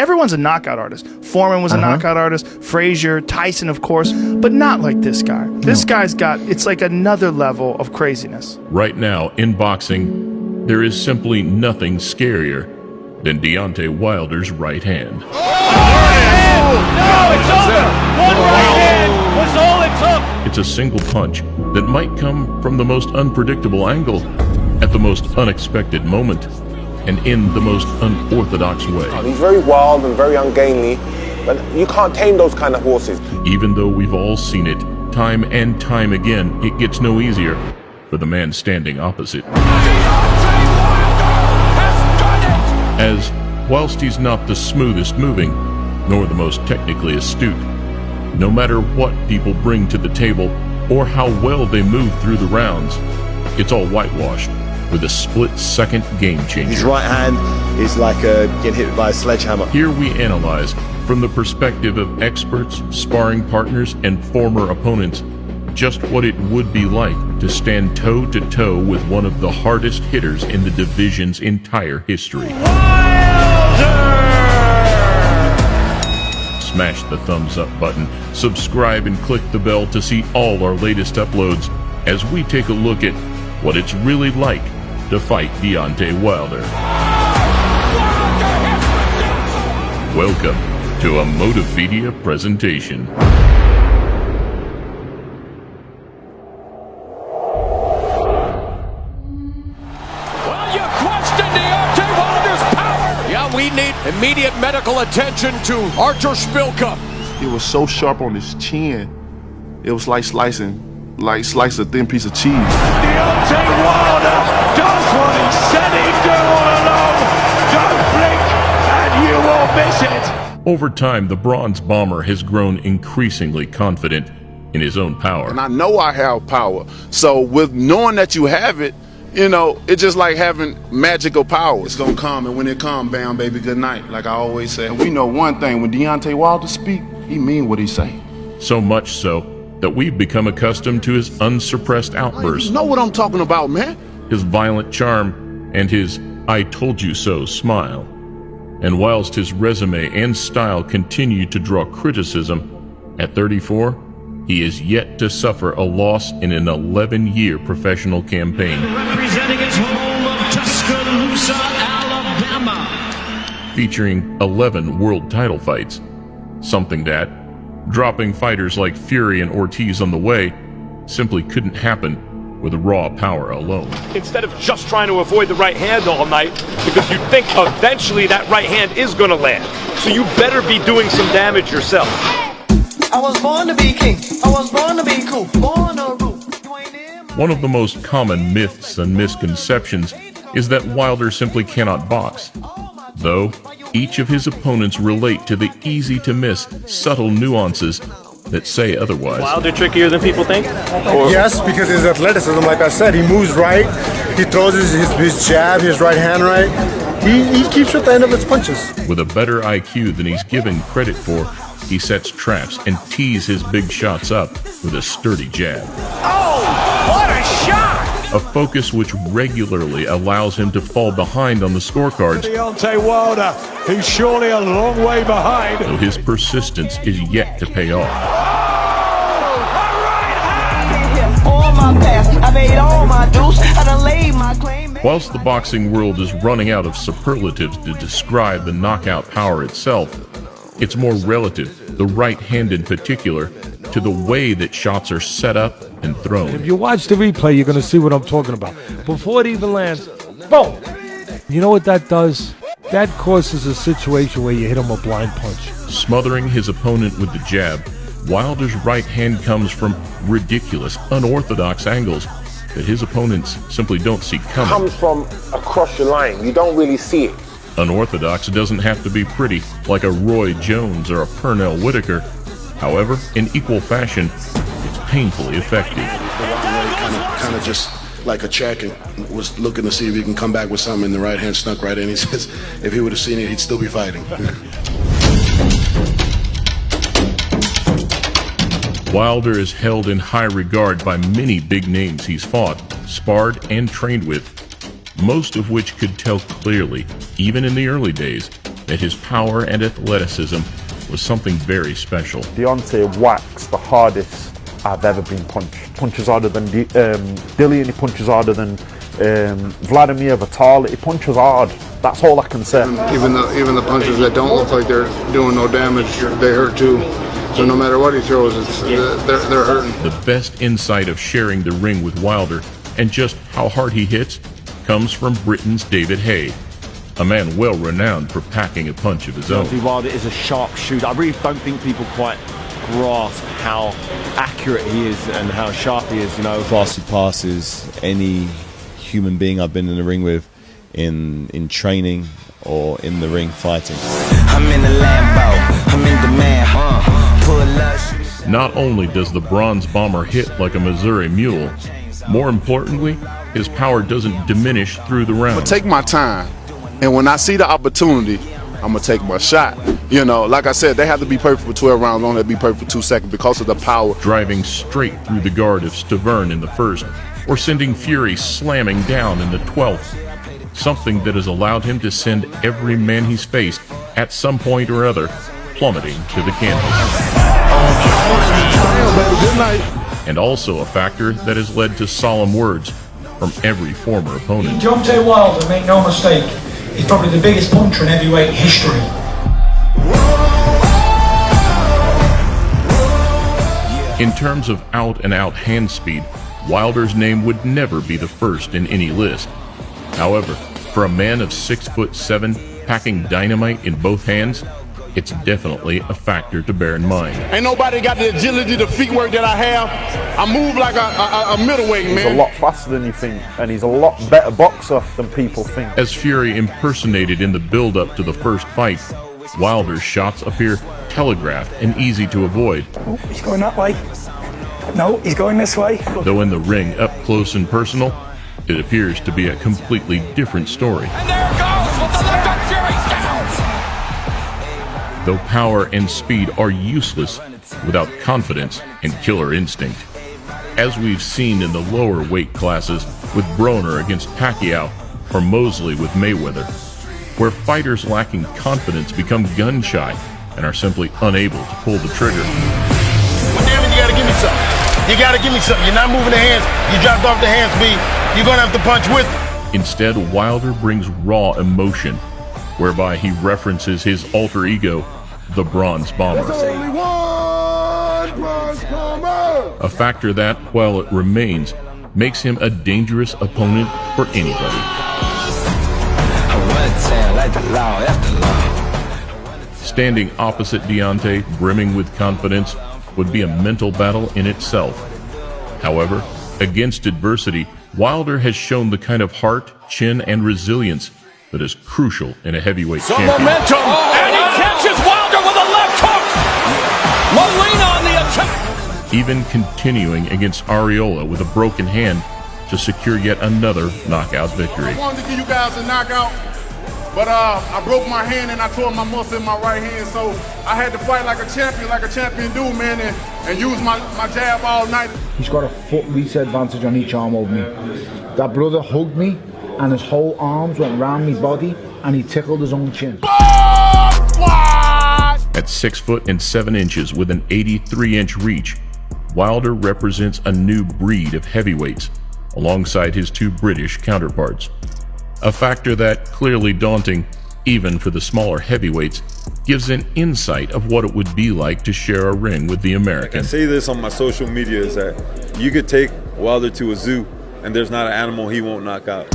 Everyone's a knockout artist. Foreman was a knockout artist. Frazier, Tyson, of course, but not like this guy. This guy's got, it's like another level of craziness. Right now, in boxing, there is simply nothing scarier than Deontay Wilder's right hand. No, it's over! One right hand was all it took! It's a single punch that might come from the most unpredictable angle, at the most unexpected moment, and in the most unorthodox way. He's very wild and very ungainly, but you can't tame those kind of horses. Even though we've all seen it, time and time again, it gets no easier for the man standing opposite. As, whilst he's not the smoothest moving, nor the most technically astute, no matter what people bring to the table, or how well they move through the rounds, it's all whitewashed with a split-second game changer. His right hand is like getting hit by a sledgehammer. Here we analyze, from the perspective of experts, sparring partners, and former opponents, just what it would be like to stand toe-to-toe with one of the hardest hitters in the division's entire history. Smash the thumbs up button, subscribe and click the bell to see all our latest uploads as we take a look at what it's really like to fight Deontay Wilder. Welcome to a Motivedia presentation. Well, you question Deontay Wilder's power! Yeah, we need immediate medical attention to Archer Spilka. It was so sharp on his chin, it was like slice a thin piece of cheese. Deontay Wilder does what he said he'd do all along. Don't blink and you will miss it. Over time, the Bronze Bomber has grown increasingly confident in his own power. And I know I have power. So with knowing that you have it, you know, it's just like having magical power. It's gonna come, and when it comes, bam, baby, good night, like I always say. And we know one thing, when Deontay Wilder speak, he mean what he say. So much so that we've become accustomed to his unsuppressed outbursts. You know what I'm talking about, man. His violent charm, and his "I told you so" smile. And whilst his resume and style continue to draw criticism, at 34, he is yet to suffer a loss in an 11-year professional campaign. Representing his home of Tuscaloosa, Alabama. Featuring 11 world title fights, something that, dropping fighters like Fury and Ortiz on the way, simply couldn't happen with raw power alone. Instead of just trying to avoid the right hand all night, because you think eventually that right hand is gonna land. So you better be doing some damage yourself. I was born to be king. I was born to be cool. Born to rule. One of the most common myths and misconceptions is that Wilder simply cannot box. Though, each of his opponents relate to the easy-to-miss, subtle nuances that say otherwise. Wilder trickier than people think? Yes, because his athleticism, like I said, he moves right, he throws his jab, his right hand right. He keeps with the end of his punches. With a better IQ than he's given credit for, he sets traps and tees his big shots up with a sturdy jab. Oh, what a shot! A focus which regularly allows him to fall behind on the scorecards. Deontay Wilder, who's surely a long way behind. Though his persistence is yet to pay off. All my past, I made all my dues, I done laid my claim. Whilst the boxing world is running out of superlatives to describe the knockout power itself, it's more relative, the right hand in particular, to the way that shots are set up and thrown. If you watch the replay, you're going to see what I'm talking about. Before it even lands, boom! You know what that does? That causes a situation where you hit him a blind punch. Smothering his opponent with the jab, Wilder's right hand comes from ridiculous, unorthodox angles that his opponents simply don't see coming. It comes from across your line. You don't really see it. Unorthodox doesn't have to be pretty, like a Roy Jones or a Pernell Whitaker. However, in equal fashion, it's painfully effective. Kind of just like a check and was looking to see if he can come back with something, and the right hand snuck right in. He says if he would have seen it, he'd still be fighting. Wilder is held in high regard by many big names he's fought, sparred, and trained with, most of which could tell clearly, even in the early days, that his power and athleticism was something very special. Deontay whacks the hardest I've ever been punched. Punches harder than Dillian, he punches harder than Vladimir Vital, he punches hard. That's all I can say. Even the punches that don't look like they're doing no damage, they hurt too. So no matter what he throws, they're hurting. The best insight of sharing the ring with Wilder and just how hard he hits comes from Britain's David Haye, a man well renowned for packing a punch of his own. Deontay Wilder is a sharp shooter. I really don't think people quite grasp how accurate he is and how sharp he is, you know. Fast surpasses any human being I've been in the ring with in training or in the ring fighting. I'm in the Lambo, I'm in demand, Not only does the Bronze Bomber hit like a Missouri mule, more importantly, his power doesn't diminish through the rounds. Take my time, and when I see the opportunity, I'm gonna take my shot. You know, like I said, they have to be perfect for 12 rounds, don't have to be perfect for 2 seconds because of the power. Driving straight through the guard of Stavern in the first, or sending Fury slamming down in the 12th. Something that has allowed him to send every man he's faced, at some point or other, plummeting to the canvas. And also a factor that has led to solemn words from every former opponent. Deontay Wilder, make no mistake, is probably the biggest puncher in heavyweight history. In terms of out-and-out hand speed, Wilder's name would never be the first in any list. However, for a man of 6'7", packing dynamite in both hands, it's definitely a factor to bear in mind. Ain't nobody got the agility, the feet work that I have. I move like a middleweight, man. He's a lot faster than you think, and he's a lot better boxer than people think. As Fury impersonated in the build-up to the first fight, Wilder's shots appear telegraphed and easy to avoid. Oh, he's going that way. No, he's going this way. Though in the ring, up close and personal, it appears to be a completely different story. And there it goes with the left hook, Fury down! Though power and speed are useless without confidence and killer instinct. As we've seen in the lower weight classes with Broner against Pacquiao or Mosley with Mayweather, where fighters lacking confidence become gun-shy and are simply unable to pull the trigger. Well, damn it, you gotta give me something. You gotta give me something. You're not moving the hands. You dropped off the hand speed. You're gonna have to punch with it. Instead, Wilder brings raw emotion, whereby he references his alter ego, the Bronze Bomber. There's only one Bronze Bomber! A factor that, while it remains, makes him a dangerous opponent for anybody. Standing opposite Deontay, brimming with confidence, would be a mental battle in itself. However, against adversity, Wilder has shown the kind of heart, chin, and resilience that is crucial in a heavyweight champion. Momentum, and he catches Wilder with a left hook! Molina on the attack! Even continuing against Arreola with a broken hand to secure yet another knockout victory. I wanted to give you guys a knockout, but I broke my hand and I tore my muscle in my right hand, so I had to fight like a champion do, man, and use my jab all night. He's got a foot reach advantage on each arm over me. That brother hugged me, and his whole arms went round my body, and he tickled his own chin. At 6'7" with an 83-inch reach, Wilder represents a new breed of heavyweights, alongside his two British counterparts. A factor that, clearly daunting, even for the smaller heavyweights, gives an insight of what it would be like to share a ring with the American. I say this on my social media, is that you could take Wilder to a zoo, and there's not an animal he won't knock out.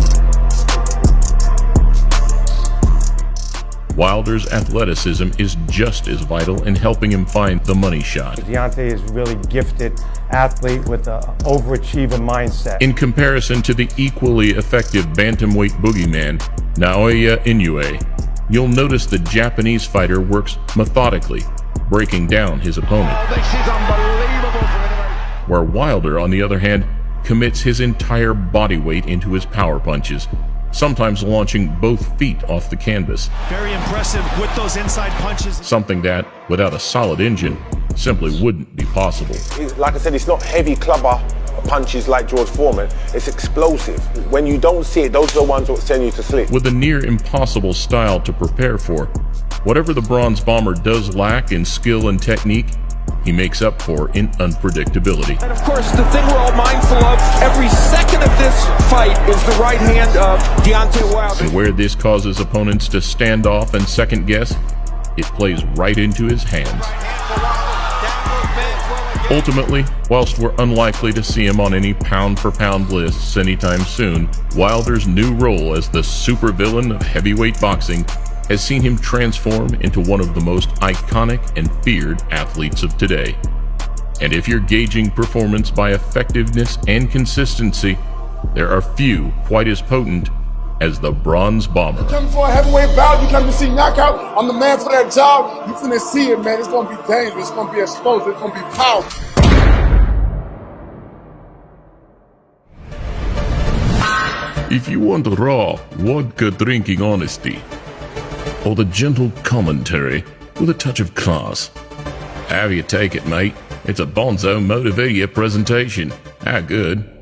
Wilder's athleticism is just as vital in helping him find the money shot. Deontay is really gifted athlete with an overachieving mindset. In comparison to the equally effective bantamweight boogeyman, Naoya Inoue, you'll notice the Japanese fighter works methodically, breaking down his opponent. This is unbelievable for anybody. Where Wilder, on the other hand, commits his entire body weight into his power punches, sometimes launching both feet off the canvas. Very impressive with those inside punches. Something that, without a solid engine, simply wouldn't be possible. Like I said, it's not heavy clubber punches like George Foreman. It's explosive. When you don't see it, those are the ones that send you to sleep. With a near impossible style to prepare for, Whatever the Bronze Bomber does lack in skill and technique, he makes up for in unpredictability. And of course, the thing we're all mindful of, every second of this fight is the right hand of Deontay Wilder. And where this causes opponents to stand off and second guess, it plays right into his hands. Ultimately, whilst we're unlikely to see him on any pound-for-pound lists anytime soon, Wilder's new role as the supervillain of heavyweight boxing has seen him transform into one of the most iconic and feared athletes of today. And if you're gauging performance by effectiveness and consistency, there are few quite as potent as the Bronze Bomber. You come for a heavyweight bout, you come to see knockout, I'm the man for that job. You finna see it, man. It's gonna be dangerous, it's gonna be explosive, it's gonna be powerful. If you want raw, vodka-drinking honesty, or the gentle commentary with a touch of class, have you take it, mate. It's a bonzo motivator presentation. How good?